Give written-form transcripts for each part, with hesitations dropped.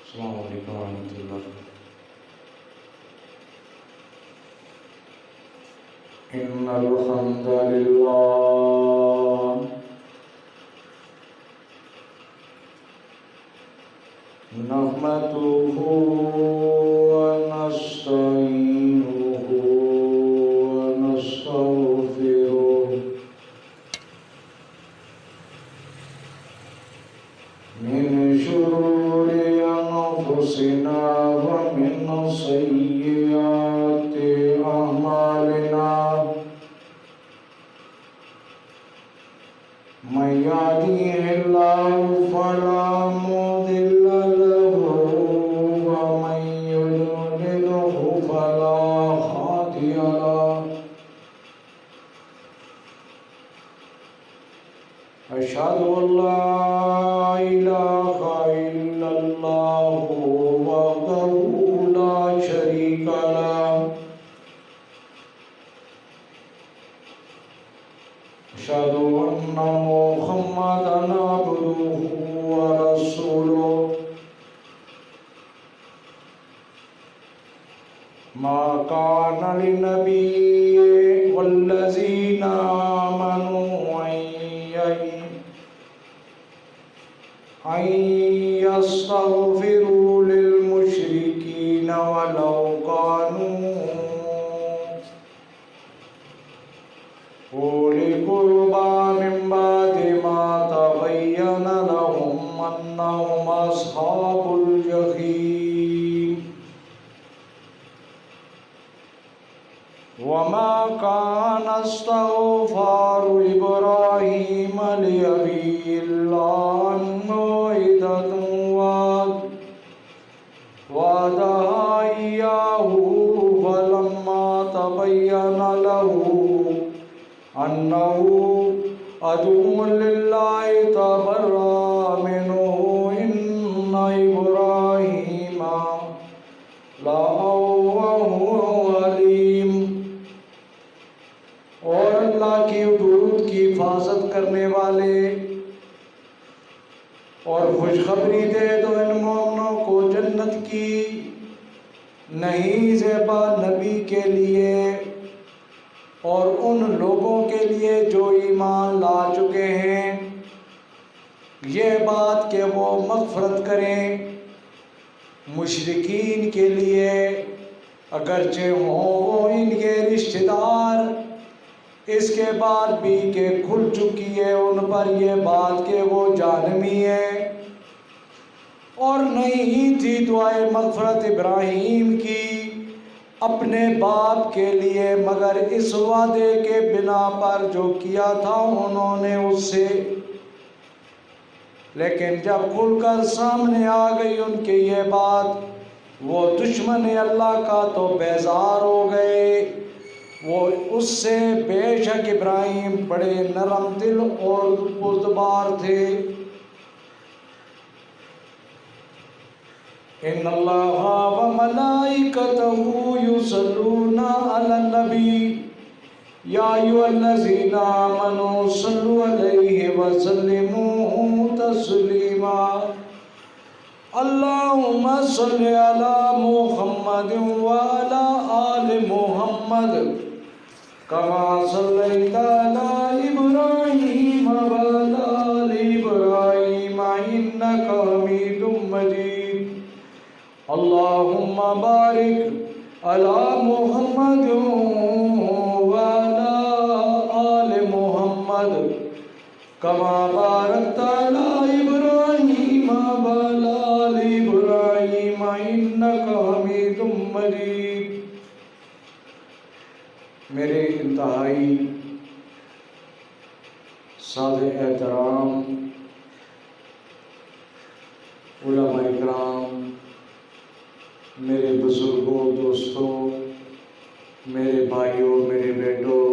السلام علیکم ورحمۃ اللہ۔ ان الحمد للہ نحمده ونستعینه ونستغفره من شرور انفسنا ومن سیئات اعمالنا من يهده الله فلا مضل له ومن يضلله فلا هادي له أشهد أن لا إله إلا الله وحده لا شريك له أشهد أن محمدا عبده ورسوله ما كان للنبي والذين آمنوا أن يستغفروا للمشركين ولو كانوا أولي قربى من بعد ما تبين لهم أنهم أصحاب الجحيم وما كان استغفار إبراهيم لأبيه إلا عن موعدة وعدها إياه فلما تبين له أنه عدو لله تبرأ منه إن إبراهيم لأواه حليم۔ اور اللہ کی حدود کی حفاظت کرنے والے اور خوشخبری دے دو ان مومنوں کو جنت کی نہیں زیبا نبی کے لیے اور ان لوگوں کے لیے جو ایمان لا چکے ہیں، یہ بات کہ وہ مغفرت کریں مشرکین کے لیے اگرچہ ہوں وہ ان کے رشتہ دار، اس کے بعد بھی کہ کھل چکی ہے ان پر یہ بات کہ وہ جہنمی ہے۔ اور نہیں تھی دعائے مغفرت ابراہیم کی اپنے باپ کے لیے مگر اس وعدے کے بنا پر جو کیا تھا انہوں نے اس سے، لیکن جب کھل کر سامنے آ گئی ان کے یہ بات، وہ دشمن اللہ کا تو بیزار ہو گئے۔ وہ اس سے بے شک ابراہیم بڑے نرم دل اور بردبار تھے۔ ان اللہ وملائکتہ یصلون علی النبی یا ایھا الذین آمنوا صلوا علیہ وسلموا تسلیما۔ اللہم صل علی محمد وعلی آل محمد کما صلیت علی ابراہیم وعلی آل ابراہیم انک حمید مجید۔ اللہم بارک علی محمد وعلی آل محمد کما بارکت علی ابراہیم وعلی آل ابراہیم انک حمید مجید۔ میرے انتہائی سادہ احترام علماء اکرام، میرے بزرگوں، دوستوں، میرے بھائیوں، میرے بیٹوں،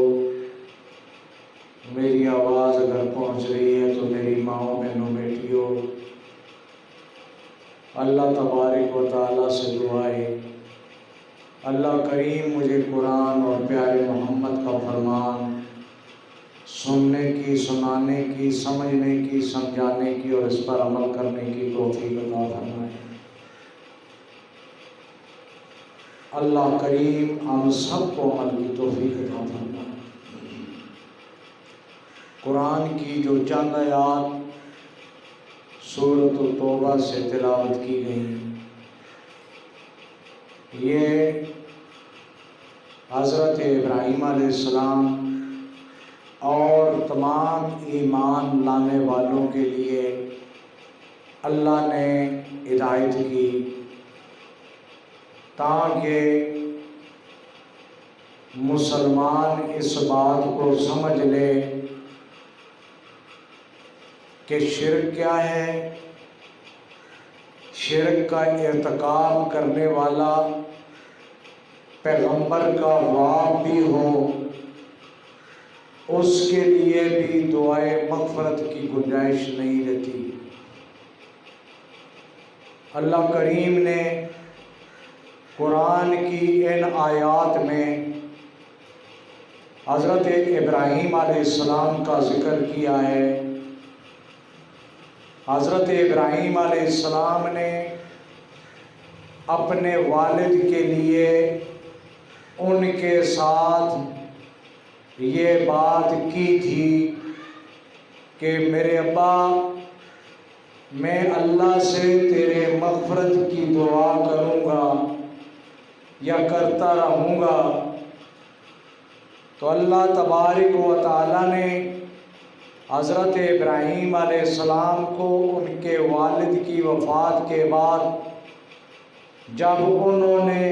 میری آواز اگر پہنچ رہی ہے تو میری ماؤں، بہنوں، بیٹیوں، اللہ تبارک و تعالیٰ سے دعائے اللہ کریم مجھے قرآن اور پیارے محمد کا فرمان سننے کی، سنانے کی، سمجھنے کی، سمجھانے کی اور اس پر عمل کرنے کی توفیق عطا فرمائے۔ اللہ کریم ہم سب کو عمل کی توفیق عطا فرمائے۔ قرآن کی جو چند آیات سورۃ التوبہ سے تلاوت کی گئی، یہ حضرت ابراہیم علیہ السلام اور تمام ایمان لانے والوں کے لیے اللہ نے ہدایت کی، تاکہ مسلمان اس بات کو سمجھ لے کہ شرک کیا ہے، شرک کا ارتکاب کرنے والا پیغمبر کا واب بھی ہو، اس کے لیے بھی دعائے مغفرت کی گنجائش نہیں رہتی۔ اللہ کریم نے قرآن کی ان آیات میں حضرت ابراہیم علیہ السلام کا ذکر کیا ہے۔ حضرت ابراہیم علیہ السلام نے اپنے والد کے لیے ان کے ساتھ یہ بات کی تھی کہ میرے ابا، میں اللہ سے تیرے مغفرت کی دعا کروں گا یا کرتا رہوں گا۔ تو اللہ تبارک و تعالیٰ نے حضرت ابراہیم علیہ السلام کو ان کے والد کی وفات کے بعد جب انہوں نے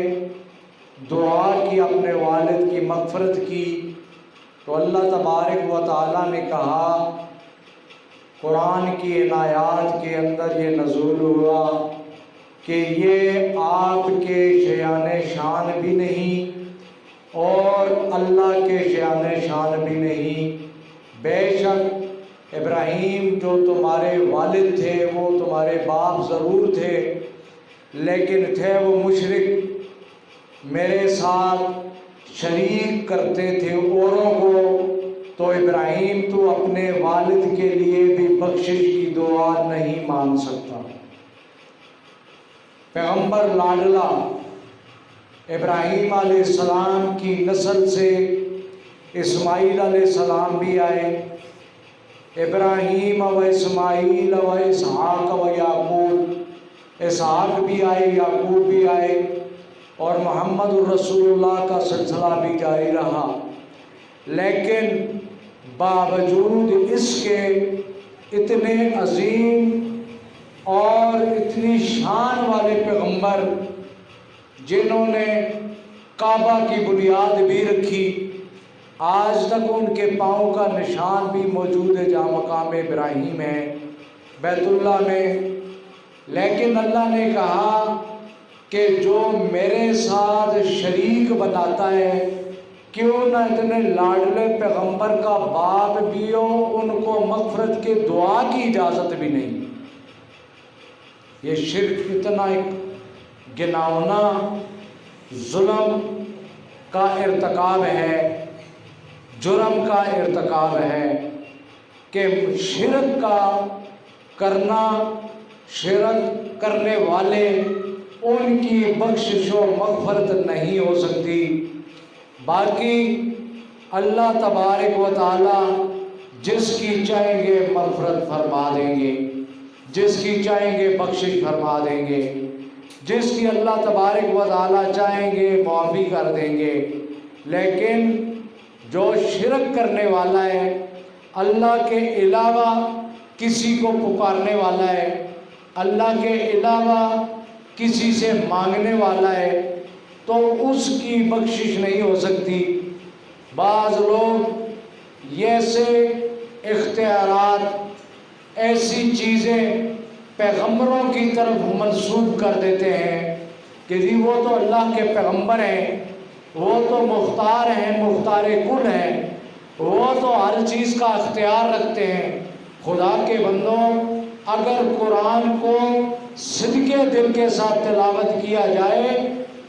دعا کی اپنے والد کی مغفرت کی، تو اللہ تبارک و تعالیٰ نے کہا، قرآن کی ان آیات کے اندر یہ نزول ہوا کہ یہ آپ کے شایان شان بھی نہیں اور اللہ کے شایان شان بھی نہیں، بے شک ابراہیم جو تمہارے والد تھے وہ تمہارے باپ ضرور تھے، لیکن تھے وہ مشرک، میرے ساتھ شریک کرتے تھے اوروں کو، تو ابراہیم تو اپنے والد کے لیے بھی بخشش کی دعا نہیں مانگ سکتا۔ پیغمبر لاڈلا ابراہیم علیہ السلام کی نسل سے اسماعیل علیہ السلام بھی آئے، ابراہیم و اسماعیل و اسحاق و یعقوب، اسحاق بھی آئے، یعقوب بھی آئے، اور محمد الرسول اللہ کا سلسلہ بھی جاری رہا۔ لیکن باوجود اس کے اتنے عظیم اور اتنی شان والے پیغمبر جنہوں نے کعبہ کی بنیاد بھی رکھی، آج تک ان کے پاؤں کا نشان بھی موجود ہے جہاں مقام ابراہیم ہے بیت اللہ میں، لیکن اللہ نے کہا کہ جو میرے ساتھ شریک بناتا ہے، کیوں نہ اتنے لاڈلے پیغمبر کا باپ بھی ہو، ان کو مغفرت کے دعا کی اجازت بھی نہیں۔ یہ شرک اتنا ایک گناؤنا ظلم کا ارتکاب ہے، جرم کا ارتکاب ہے کہ شرک کا کرنا، شرک کرنے والے ان کی بخشش و مغفرت نہیں ہو سکتی۔ باقی اللہ تبارک و تعالی جس کی چاہیں گے مغفرت فرما دیں گے، جس کی چاہیں گے بخشش فرما دیں گے، جس کی اللہ تبارک و تعالی چاہیں گے معافی کر دیں گے۔ لیکن جو شرک کرنے والا ہے، اللہ کے علاوہ کسی کو پکارنے والا ہے، اللہ کے علاوہ کسی سے مانگنے والا ہے، تو اس کی بخشش نہیں ہو سکتی۔ بعض لوگ ایسے اختیارات، ایسی چیزیں پیغمبروں کی طرف منسوب کر دیتے ہیں کہ جی وہ تو اللہ کے پیغمبر ہیں، وہ تو مختار ہیں، مختار کل ہیں، وہ تو ہر چیز کا اختیار رکھتے ہیں۔ خدا کے بندوں، اگر قرآن کو صدقے دل کے ساتھ تلاوت کیا جائے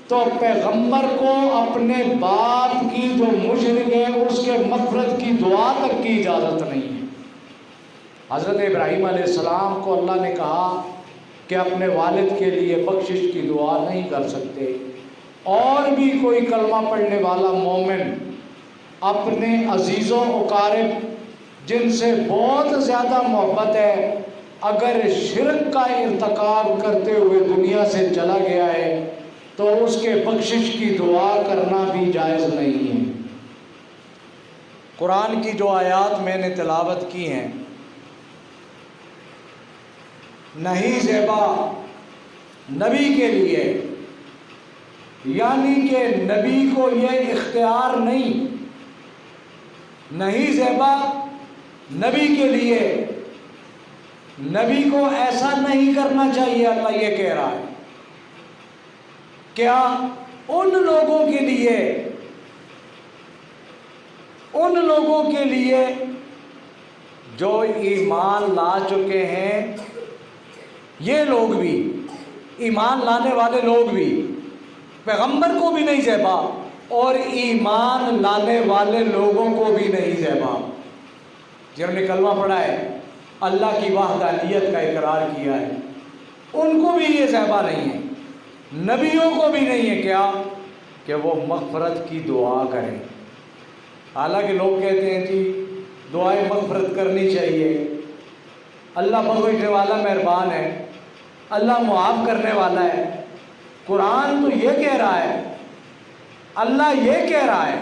تو پیغمبر کو اپنے باپ کی جو مشرک ہے اس کے مغفرت کی دعا تک کی اجازت نہیں ہے۔ حضرت ابراہیم علیہ السلام کو اللہ نے کہا کہ اپنے والد کے لیے بخشش کی دعا نہیں کر سکتے، اور بھی کوئی کلمہ پڑھنے والا مومن اپنے عزیزوں اقارب جن سے بہت زیادہ محبت ہے اگر شرک کا ارتکاب کرتے ہوئے دنیا سے چلا گیا ہے تو اس کے بخشش کی دعا کرنا بھی جائز نہیں ہے۔ قرآن کی جو آیات میں نے تلاوت کی ہیں، نہیں زیبا نبی کے لیے، یعنی کہ نبی کو یہ اختیار نہیں زیبا نبی کے لیے، نبی کو ایسا نہیں کرنا چاہیے۔ اللہ یہ کہہ رہا ہے کیا ان لوگوں کے لیے جو ایمان لا چکے ہیں، یہ لوگ بھی ایمان لانے والے لوگ بھی پیغمبر کو بھی نہیں زیبا اور ایمان لانے والے لوگوں کو بھی نہیں زیبا، جنہوں نے کلمہ پڑھا ہے، اللہ کی وحدانیت کا اقرار کیا ہے، ان کو بھی یہ زیبا نہیں ہے، نبیوں کو بھی نہیں ہے کیا کہ وہ مغفرت کی دعا کریں۔ حالانکہ لوگ کہتے ہیں جی دعائیں مغفرت کرنی چاہیے، اللہ بخشنے والا مہربان ہے، اللہ معاف کرنے والا ہے۔ قرآن تو یہ کہہ رہا ہے، اللہ یہ کہہ رہا ہے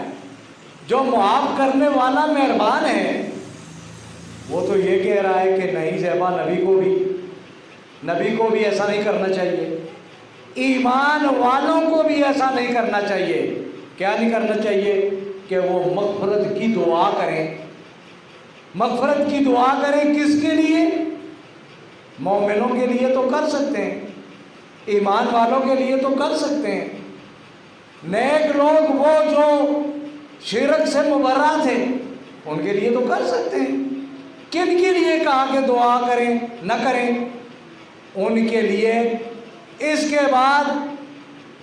جو معاف کرنے والا مہربان ہے، وہ تو یہ کہہ رہا ہے کہ نہیں زیبا نبی کو بھی ایسا نہیں کرنا چاہیے، ایمان والوں کو بھی ایسا نہیں کرنا چاہیے۔ کیا نہیں کرنا چاہیے؟ کہ وہ مغفرت کی دعا کریں۔ مغفرت کی دعا کریں کس کے لیے؟ مومنوں کے لیے تو کر سکتے ہیں، ایمان والوں کے لیے تو کر سکتے ہیں، نیک لوگ وہ جو شرک سے مبرہ تھے ان کے لیے تو کر سکتے ہیں۔ کن کے لیے کہا کہ دعا کریں نہ کریں؟ ان کے لیے اس کے بعد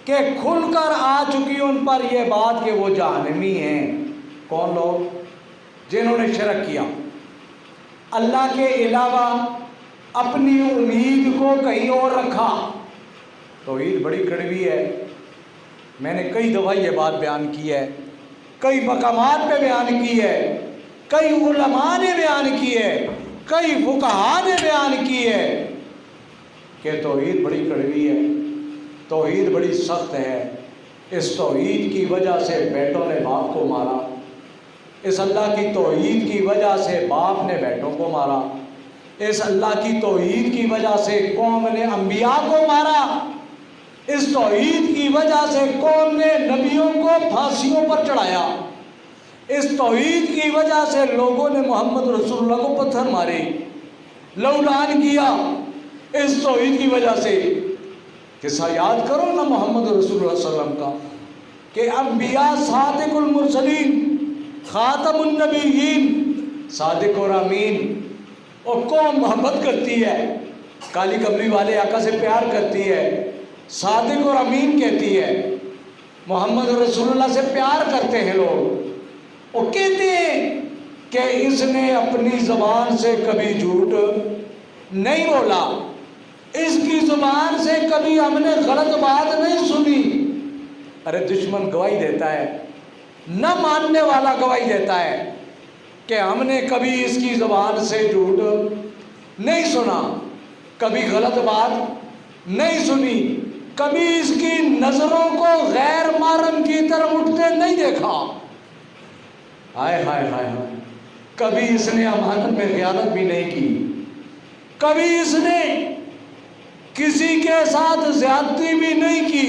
کہ کھل کر آ چکی ان پر یہ بات کہ وہ جہنمی ہیں۔ کون لوگ؟ جنہوں نے شرک کیا، اللہ کے علاوہ اپنی امید کو کہیں اور رکھا۔ توحید بڑی کڑوی ہے، میں نے کئی دفعہ یہ بات بیان کی ہے، کئی مقامات پہ بیان کی ہے، کئی علماء نے بیان کی ہے، کئی فقہاء نے بیان کی ہے کہ توحید بڑی کڑوی ہے، توحید بڑی سخت ہے۔ اس توحید کی وجہ سے بیٹوں نے باپ کو مارا، اس اللہ کی توحید کی وجہ سے باپ نے بیٹوں کو مارا، اس اللہ کی توحید کی وجہ سے قوم نے انبیاء کو مارا، اس توحید کی وجہ سے قوم نے نبیوں کو پھانسیوں پر چڑھایا، اس توحید کی وجہ سے لوگوں نے محمد رسول اللہ کو پتھر مارے، لعان کیا، اس توحید کی وجہ سے۔ قصہ یاد کرو نا محمد رسول اللہ صلی اللہ علیہ وسلم کا کہ انبیاء صادق المرسلین، خاتم النبیین، صادق اور امین، اور قوم محبت کرتی ہے، کالی کمری والے آقا سے پیار کرتی ہے، صادق اور امین کہتی ہے، محمد رسول اللہ سے پیار کرتے ہیں لوگ، وہ کہتے ہیں کہ اس نے اپنی زبان سے کبھی جھوٹ نہیں بولا، اس کی زبان سے کبھی ہم نے غلط بات نہیں سنی۔ ارے دشمن گواہی دیتا ہے، نہ ماننے والا گواہی دیتا ہے کہ ہم نے کبھی اس کی زبان سے جھوٹ نہیں سنا، کبھی غلط بات نہیں سنی، کبھی اس کی نظروں کو غیر محرم کی طرف اٹھتے نہیں دیکھا۔ ہائے ہائے ہائے ہائے، کبھی اس نے امانت میں خیانت بھی نہیں کی، کبھی اس نے کسی کے ساتھ زیادتی بھی نہیں کی۔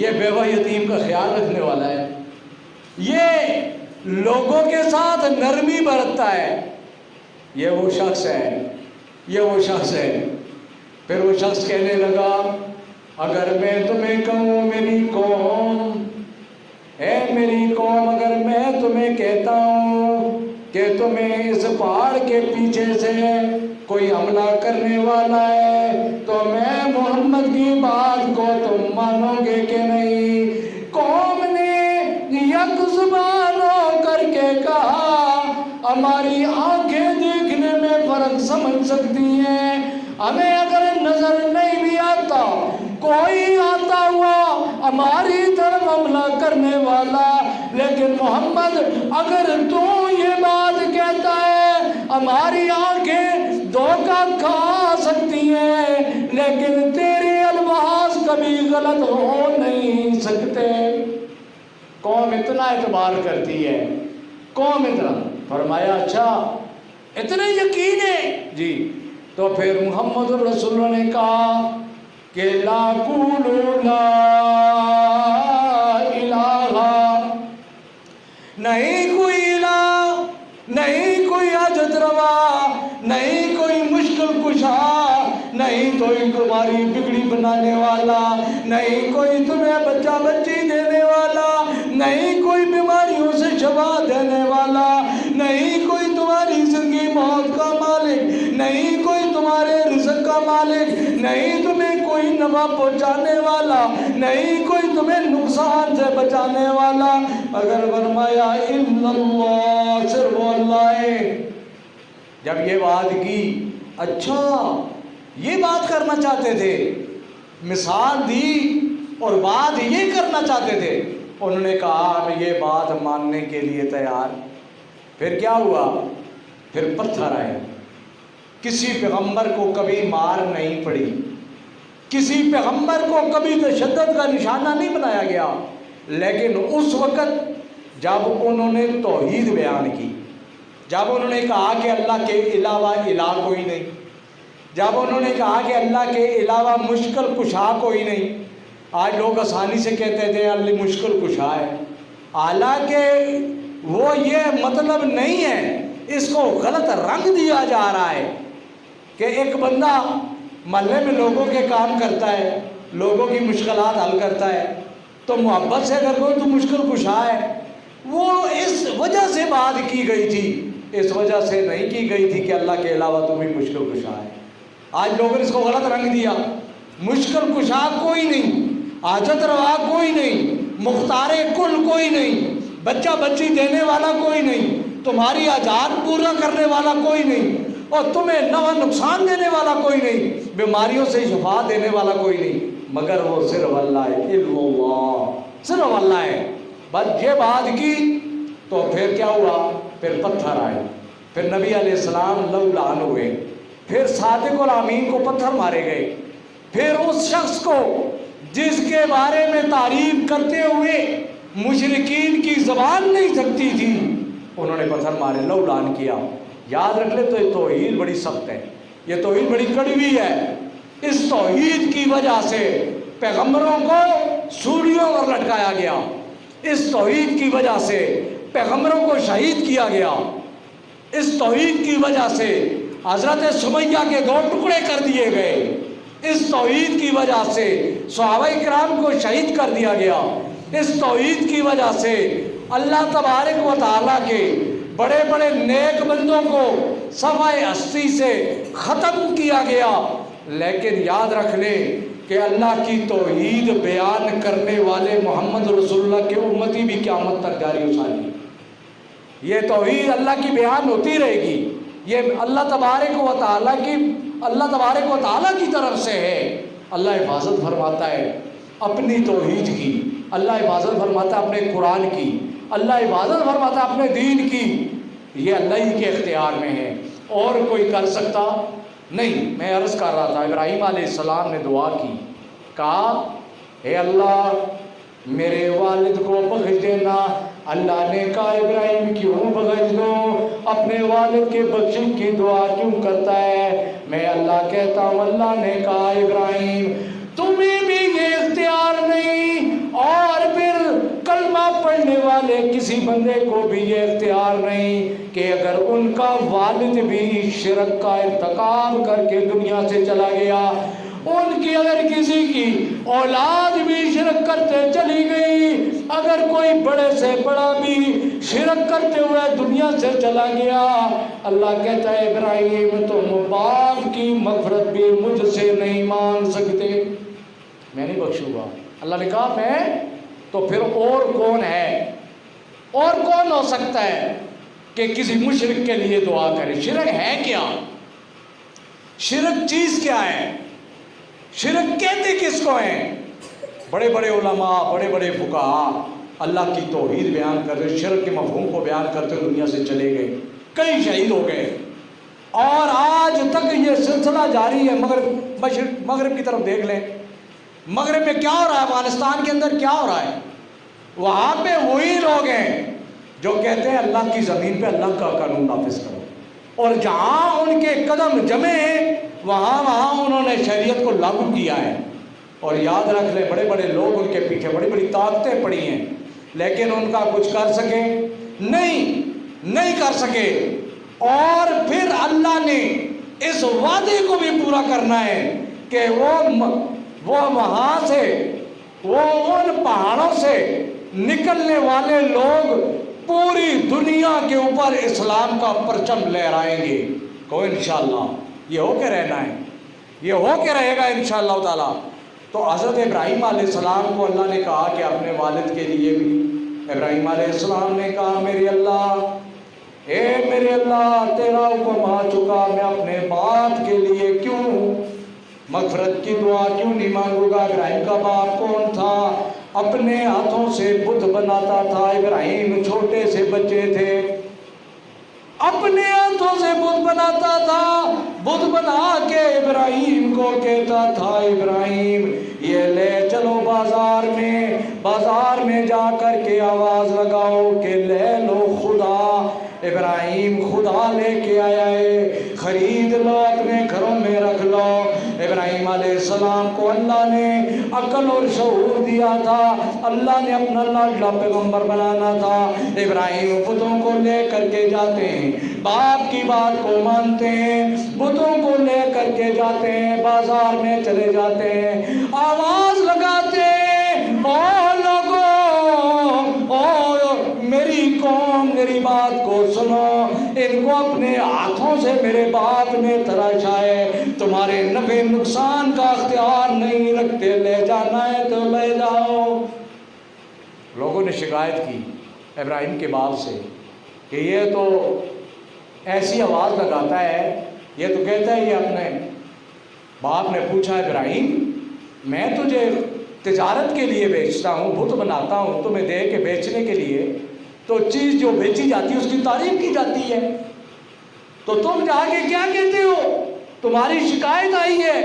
یہ بیوہ یتیم کا خیال رکھنے والا ہے، یہ لوگوں کے ساتھ نرمی برتتا ہے، یہ وہ شخص ہے، یہ وہ شخص ہے۔ پھر وہ شخص کہنے لگا اگر میں تمہیں کہوں میری قوم، اے میری قوم، اگر میں تمہیں کہتا ہوں کہ تمہیں اس پہاڑ کے پیچھے سے کوئی حملہ کرنے والا ہے تو میں محمد کی بات کو تم مانو گے کہ نہیں؟ قوم نے یک زبان ہو کر کے کہا ہماری آنکھیں دیکھنے میں فرق سمجھ سکتی ہیں، ہمیں اگر نظر نہیں بھی آتا کوئی آتا ہوا ہماری طرف حملہ کرنے والا، لیکن محمد اگر تو یہ بات کہتا ہے ہماری آنکھیں دھوکہ کھا سکتی ہیں لیکن تیرے الفاظ کبھی غلط ہو نہیں سکتے۔ قوم اتنا اعتبار کرتی ہے، قوم اتنا۔ فرمایا اچھا اتنے یقین ہے جی، تو پھر محمد رسول اللہ نے کہا کہ لا قولوا لا الہ، نہیں کوئی الہ، نہیں کوئی حاجت روا، نہیں کوئی مشکل کشا، نہیں کوئی تمہاری بگڑی بنانے والا، نہیں کوئی تمہیں بچہ بچی دینے والا، نہیں کوئی بیماریوں سے شفا دینے والا، نہیں کوئی تمہاری زندگی موت کا مالک، نہیں کوئی تمہارے رزق کا مالک، نہیں تمہیں کوئی نفع پہنچانے والا، نہیں کوئی تمہیں نقصان سے بچانے والا اگر فرمایا الا اللہ، صرف اللہ ہے۔ جب یہ بات کی، اچھا یہ بات کرنا چاہتے تھے، مثال دی اور بات یہ کرنا چاہتے تھے، انہوں نے کہا ہم یہ بات ماننے کے لیے تیار۔ پھر کیا ہوا؟ پھر پتھر آئے۔ کسی پیغمبر کو کبھی مار نہیں پڑی، کسی پیغمبر کو کبھی تشدد کا نشانہ نہیں بنایا گیا، لیکن اس وقت جب انہوں نے توحید بیان کی، جب انہوں نے کہا کہ اللہ کے علاوہ الہ کوئی نہیں، جب انہوں نے کہا کہ اللہ کے علاوہ مشکل کشا کوئی نہیں۔ آج لوگ آسانی سے کہتے تھے اللہ مشکل کشا ہے، حالانکہ وہ یہ مطلب نہیں ہے، اس کو غلط رنگ دیا جا رہا ہے کہ ایک بندہ محلے میں لوگوں کے کام کرتا ہے، لوگوں کی مشکلات حل کرتا ہے، تو محبت سے اگر کوئی تو مشکل کشا ہے، وہ اس وجہ سے بات کی گئی تھی، اس وجہ سے نہیں کی گئی تھی کہ اللہ کے علاوہ تو بھی مشکل کشا ہے۔ آج لوگوں نے اس کو غلط رنگ دیا، مشکل کشا کوئی نہیں، حاجت روا کوئی نہیں، مختار کل کوئی نہیں، بچہ بچی دینے والا کوئی نہیں، تمہاری حاجات پورا کرنے والا کوئی نہیں، اور تمہیں نفع نقصان دینے والا کوئی نہیں، بیماریوں سے شفا دینے والا کوئی نہیں، مگر وہ صرف اللہ ہے، اللہ صرف اللہ ہے۔ بس یہ بات کی تو پھر کیا ہوا؟ پھر پتھر آئے، پھر نبی علیہ السلام لعن ہوئے، پھر صادق الامین کو پتھر مارے گئے، پھر اس شخص کو جس کے بارے میں تعریف کرتے ہوئے مشرکین کی زبان نہیں سکتی تھی، انہوں نے پتھر مارے، لعن کیا۔ یاد رکھ لے تو یہ توحید بڑی سخت ہے، یہ توحید بڑی کڑوی ہے۔ اس توحید کی وجہ سے پیغمبروں کو سولیوں پر لٹکایا گیا، اس توحید کی وجہ سے پیغمبروں کو شہید کیا گیا، اس توحید کی وجہ سے حضرت سمیہ کے 2 ٹکڑے کر دیے گئے، اس توحید کی وجہ سے صحابہ کرام کو شہید کر دیا گیا، اس توحید کی وجہ سے اللہ تبارک و تعالیٰ کے بڑے بڑے نیک بندوں کو صفحہ ہستی سے ختم کیا گیا۔ لیکن یاد رکھ لیں کہ اللہ کی توحید بیان کرنے والے محمد رسول اللہ کے امتی بھی قیامت تک جاری و ساری، یہ توحید اللہ کی بیان ہوتی رہے گی، یہ اللہ تبارک و تعالیٰ کی طرف سے ہے۔ اللہ حفاظت فرماتا ہے اپنی توحید کی، اللہ حفاظت فرماتا ہے اپنے قرآن کی، اللہ حفاظت فرماتا ہے اپنے دین کی، یہ اللہ ہی کے اختیار میں ہے، اور کوئی کر سکتا نہیں۔ میں عرض کر رہا تھا ابراہیم علیہ السلام نے دعا کی، کہا اے اللہ میرے والد کو بخش دینا۔ اللہ نے کہا ابراہیم کیوں بخش دو، اپنے والد کے بخشش کی دعا کیوں کرتا ہے؟ میں اللہ کہتا ہوں اللہ نے کہا ابراہیم تمہیں بھی یہ اختیار نہیں، اور پھر کلمہ پڑھنے والے کسی بندے کو بھی یہ اختیار نہیں کہ اگر ان کا والد بھی شرک کا ارتکاب کر کے دنیا سے چلا گیا، ان کی اگر کسی کی اولاد بھی شرک کرتے چلی گئی، اگر کوئی بڑے سے بڑا بھی شرک کرتے ہوئے دنیا سے چلا گیا، اللہ کہتا ہے ابراہیم تم باپ کی مغفرت بھی مجھ سے نہیں مانگ سکتے، میں نہیں بخشوں گا۔ اللہ نے کہا میں تو پھر اور کون ہے، اور کون ہو سکتا ہے کہ کسی مشرک کے لیے دعا کرے؟ شرک ہے کیا؟ شرک چیز کیا ہے؟ شرک کہتے کس کو ہیں؟ بڑے بڑے علماء، بڑے بڑے فقہاء اللہ کی توحید بیان کرتے، شرک کے مفہوم کو بیان کرتے دنیا سے چلے گئے، کئی شہید ہو گئے، اور آج تک یہ سلسلہ جاری ہے۔ مغرب کی طرف دیکھ لیں، مغرب میں کیا ہو رہا ہے، افغانستان کے اندر کیا ہو رہا ہے؟ وہاں پہ وہی لوگ ہیں جو کہتے ہیں اللہ کی زمین پہ اللہ کا قانون نافذ کرو، اور جہاں ان کے قدم جمے وہاں انہوں نے شریعت کو لاگو کیا ہے۔ اور یاد رکھ لیں، بڑے بڑے لوگ ان کے پیچھے بڑی بڑی طاقتیں پڑی ہیں، لیکن ان کا کچھ کر سکے نہیں کر سکے۔ اور پھر اللہ نے اس وعدے کو بھی پورا کرنا ہے کہ وہ وہاں سے، وہ ان پہاڑوں سے نکلنے والے لوگ پوری دنیا کے اوپر اسلام کا پرچم لہرائیں گے۔ کو انشاءاللہ یہ ہو کے رہنا ہے، یہ ہو کے رہے گا انشاءاللہ تعالی۔ تو حضرت ابراہیم علیہ السلام کو اللہ نے کہا کہ اپنے والد کے لیے بھی، ابراہیم علیہ السلام نے کہا میرے اللہ تیرا حکم آ چکا، میں اپنے باپ کے لیے کیوں مغفرت کی دعا کیوں نہیں مانگوں گا؟ ابراہیم کا باپ کون تھا؟ اپنے ہاتھوں سے بت بناتا تھا۔ ابراہیم چھوٹے سے بچے تھے، اپنے ہاتھوں سے بت بناتا تھا، بت بنا کے ابراہیم کو کہتا تھا ابراہیم یہ لے چلو بازار میں جا کر کے آواز لگاؤ کہ لے لو خدا۔ ابراہیم خدا لے کے آیا ہے، خرید لو، اپنے گھروں میں رکھ لو۔ ابراہیم علیہ السلام کو اللہ نے عقل اور شعور دیا تھا، اللہ نے اپنا لاڈلا پیغمبر بنانا تھا۔ ابراہیم بتوں کو لے کر کے جاتے ہیں، باپ کی بات کو مانتے ہیں، بتوں کو لے کر کے جاتے ہیں، بازار میں چلے جاتے ہیں، آواز لگاتے ہیں، او لوگوں، میری قوم میری بات کو سنو، ان کو اپنے ہاتھوں سے میرے باپ نے تراشا ہے، تمہارے نفع نقصان کا اختیار نہیں رکھتے، لے جانا ہے تو لے جاؤ۔ لوگوں نے شکایت کی ابراہیم کے باپ سے کہ یہ تو ایسی آواز لگاتا ہے، یہ تو کہتا ہے یہ اپنے۔ باپ نے پوچھا ابراہیم میں تجھے تجارت کے لیے بیچتا ہوں، بت بناتا ہوں تمہیں دے کے بیچنے کے لیے، تو چیز جو بیچی جاتی ہے اس کی تعریف کی جاتی ہے، تو تم جا کے کیا کہتے ہو؟ تمہاری شکایت آئی ہے۔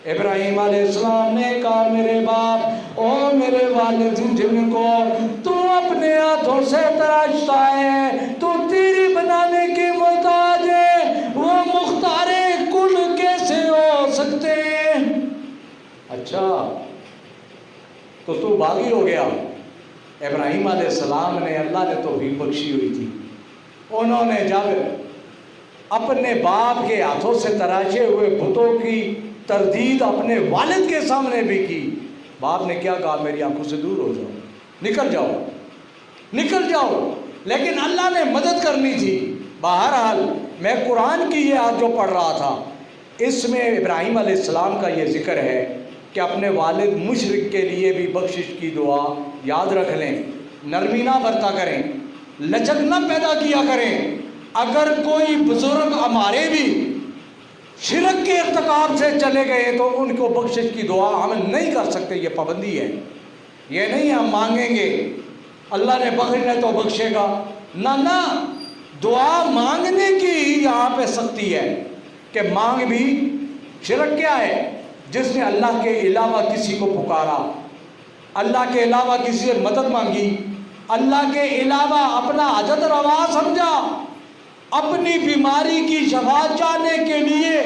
ابراہیم علیہ السلام نے کہا میرے باپ، او میرے والد جن کو تو اپنے ہاتھوں سے تراشتا ہے، تو تیری بنانے کے محتاج ہے، وہ مختار کل کیسے ہو سکتے ہیں؟ اچھا تو باغی ہو گیا۔ ابراہیم علیہ السلام نے، اللہ نے توفیق بخشی ہوئی تھی، انہوں نے جب اپنے باپ کے ہاتھوں سے تراشے ہوئے بتوں کی تردید اپنے والد کے سامنے بھی کی، باپ نے کیا کہا؟ میری آنکھوں سے دور ہو جاؤ، نکل جاؤ۔ لیکن اللہ نے مدد کرنی تھی۔ بہرحال میں قرآن کی یہ آیت جو پڑھ رہا تھا، اس میں ابراہیم علیہ السلام کا یہ ذکر ہے کہ اپنے والد مشرک کے لیے بھی بخشش کی دعا یاد رکھ لیں، نرمی نہ برتا کریں، لچک نہ پیدا کیا کریں۔ اگر کوئی بزرگ ہمارے بھی شرک کے ارتکاب سے چلے گئے تو ان کو بخشش کی دعا ہم نہیں کر سکتے، یہ پابندی ہے، یہ نہیں ہم مانگیں گے اللہ نے بخشنا تو بخشے گا، نہ دعا مانگنے کی یہاں پہ سختی ہے کہ مانگ بھی۔ شرک کیا ہے؟ جس نے اللہ کے علاوہ کسی کو پکارا، اللہ کے علاوہ کسی سے مدد مانگی، اللہ کے علاوہ اپنا حاجت روا سمجھا، اپنی بیماری کی شفا چاہنے کے لیے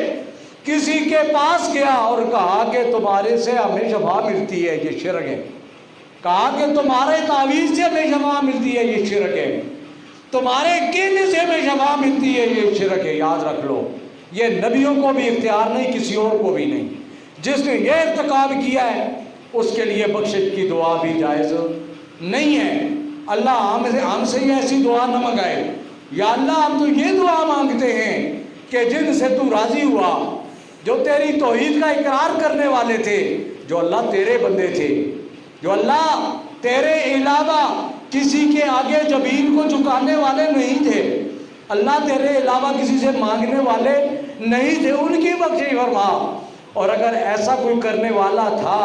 کسی کے پاس گیا اور کہا کہ تمہارے سے ہمیں شفا ملتی ہے، یہ شرک ہے۔ کہا کہ تمہارے تعویذ سے ہمیں شفا ملتی ہے، یہ شرک ہے۔ تمہارے کہنے سے ہمیں شفا ملتی ہے، یہ شرک ہے۔ یاد رکھ لو، یہ نبیوں کو بھی اختیار نہیں، کسی اور کو بھی نہیں۔ جس نے یہ ارتکاب کیا ہے اس کے لیے بخشش کی دعا بھی جائز نہیں ہے۔ اللہ ہم سے یہ ایسی دعا نہ منگائے۔ یا اللہ ہم تو یہ دعا مانگتے ہیں کہ جن سے تو راضی ہوا، جو تیری توحید کا اقرار کرنے والے تھے، جو اللہ تیرے بندے تھے، جو اللہ تیرے علاوہ کسی کے آگے جبین کو جھکانے والے نہیں تھے، اللہ تیرے علاوہ کسی سے مانگنے والے نہیں تھے ان کی بخشش فرما، اور اگر ایسا کوئی کرنے والا تھا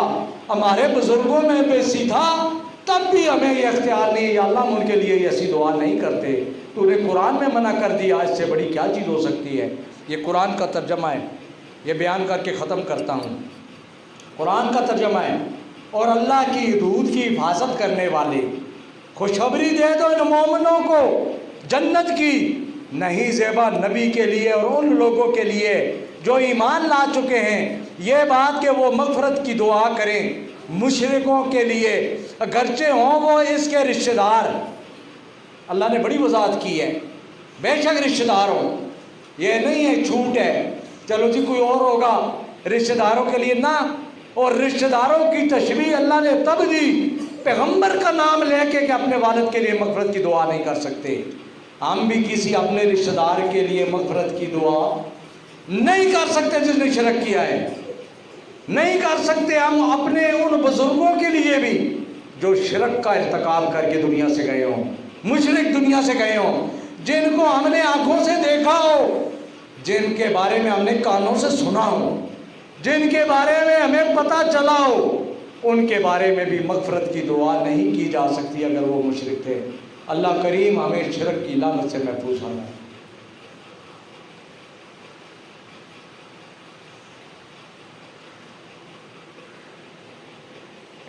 ہمارے بزرگوں میں بیسی تھا تب بھی ہمیں یہ اختیار نہیں، یا اللہ ہم ان کے لیے ایسی دعا نہیں کرتے، تو انہیں قرآن میں منع کر دیا، اس سے بڑی کیا چیز ہو سکتی ہے۔ یہ قرآن کا ترجمہ ہے، یہ بیان کر کے ختم کرتا ہوں۔ قرآن کا ترجمہ ہے، اور اللہ کی حدود کی حفاظت کرنے والے، خوشخبری دے دو ان مومنوں کو جنت کی، نہیں زیبا نبی کے لیے اور ان لوگوں کے لیے جو ایمان لا چکے ہیں، یہ بات کہ وہ مغفرت کی دعا کریں مشرکوں کے لیے اگرچہ ہوں وہ اس کے رشتہ دار۔ اللہ نے بڑی وضاحت کی ہے، بے شک رشتہ دار ہوں، یہ نہیں ہے چھوٹ ہے چلو جی کوئی اور ہوگا، رشتہ داروں کے لیے نہ۔ اور رشتہ داروں کی تشبیہ اللہ نے تب دی پیغمبر کا نام لے کے کہ اپنے والد کے لیے مغفرت کی دعا نہیں کر سکتے، ہم بھی کسی اپنے رشتہ دار کے لیے مغفرت کی دعا نہیں کر سکتے جس نے شرک کیا ہے، نہیں کر سکتے ہم اپنے ان بزرگوں کے لیے بھی جو شرک کا ارتکاب کر کے دنیا سے گئے ہوں، مشرک دنیا سے گئے ہوں، جن کو ہم نے آنکھوں سے دیکھا ہو، جن کے بارے میں ہم نے کانوں سے سنا ہو، جن کے بارے میں ہمیں پتہ چلا ہو، ان کے بارے میں بھی مغفرت کی دعا نہیں کی جا سکتی اگر وہ مشرک تھے۔ اللہ کریم ہمیں شرک کی لعنت سے محفوظ فرمائے۔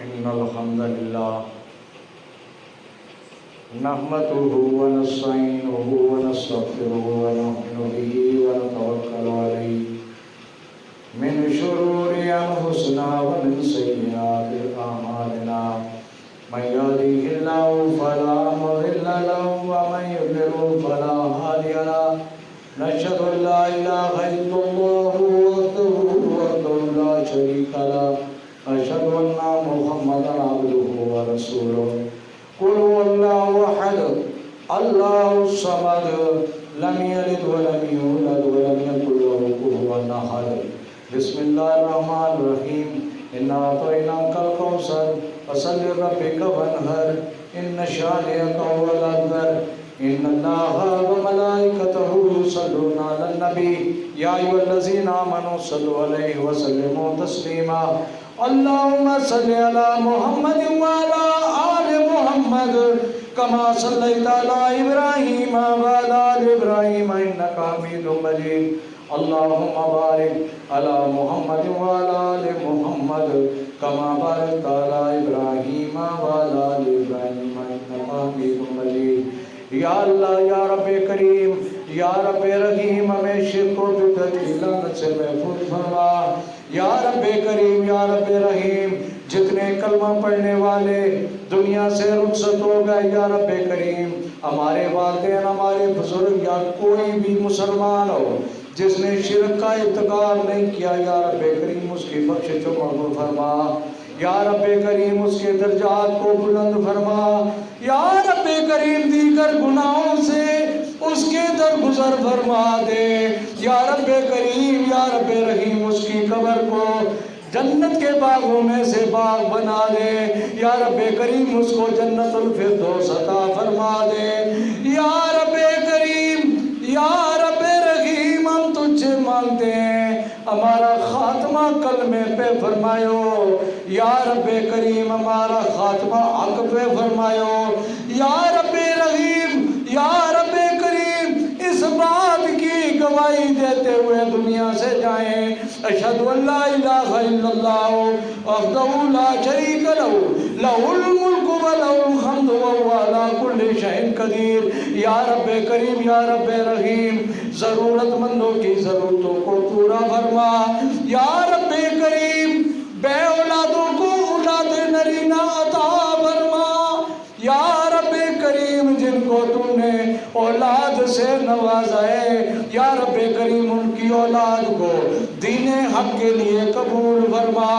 ان الحمد للہ نحمده ونستعینه ونستغفره ونؤمن به ونتوکل علیہ من شرور انفسنا ومن سیئات اعمالنا من يهده الله فلا مضل له ومن يضلل فلا هادي له نشهد ان لا اله الا الله وحده لا شريك له اشهد ان محمدا عبده ورسوله قل هو الله احد الله الصمد لم يلد ولم يولد ولم يكن له كفوا احد بسم الله الرحمن الرحيم انا اعطيناك الكوثر فصل لربك وانحر ان شانئك هو الابتر ان الله وملائكته يصلون على النبي يا ايها الذين امنوا صلوا عليه وسلموا تسليما اللهم صل على محمد وعلى آل محمد كما صليت على إبراهيم وعلى آل إبراهيم إنك حميد مجيد اللهم بارك على محمد وعلى آل محمد كما باركت على إبراهيم وعلى آل إبراهيم إنك حميد مجيد یا اللہ یا رب کریم یا رب رحیم ہمیں شرک و بدعت کی لعنت سے محفوظ فرما۔ یا رب کریم یا رب رحیم جتنے کلمہ پڑھنے والے دنیا سے رخصت ہو گئے یا رب کریم، ہمارے والدین ہمارے بزرگ یا کوئی بھی مسلمان ہو جس نے شرک کا ارتکاب نہیں کیا، یا رب کریم اس کی بخشش و قبول فرما، یا رب کریم اس کے درجات کو بلند فرما، یا رب کریم دیگر گناہوں سے اس کے درگزر فرما دے، یا رب کریم یا رب رحیم اس کی قبر کو جنت کے باغوں میں سے باغ بنا دے، یا رب کریم اس کو جنت الفردوس عطا فرما دے، یا رب کریم یا رب رحیم ہم تجھ سے مانگتے ہیں ہمارا خاتمہ کلمے پہ فرمایو، یا رب کریم ہمارا خاتمہ حق پہ فرمایو، یا رب رحیم یا رب کریم اس بات کی گواہی دیتے ہوئے دنیا سے جائیں اشہد ان لا الہ الا اللہ وحدہ لا شریک لہ لہ الملک ولہ الحمد وہو علی کل شیء قدیر۔ یا رب کریم یا رب رحیم ضرورت مندوں کی ضرورتوں کو پورا فرما، یا رب کریم بے اولادوں کو اولاد نرینہ عطا فرما، یا رب کریم جن کو تم نے اولاد سے نوازا ہے یا رب کریم ان کی اولاد کو دین حق کے لیے قبول فرما،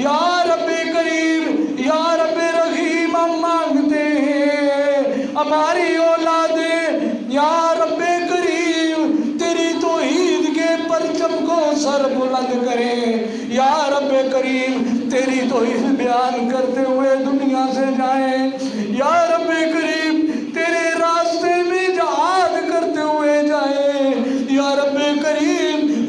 یا رب کریم یا رب رحیم ہم مانگتے ہیں ہماری اولادیں یا رب کریم تیری توحید کے پرچم کو سر بلند کریں، یا رب کریم تیری توحید بیان کرتے ہوئے دنیا سے جائیں، یا رب کریم تیرے راستے میں جہاد کرتے ہوئے جائیں، یا رب کریم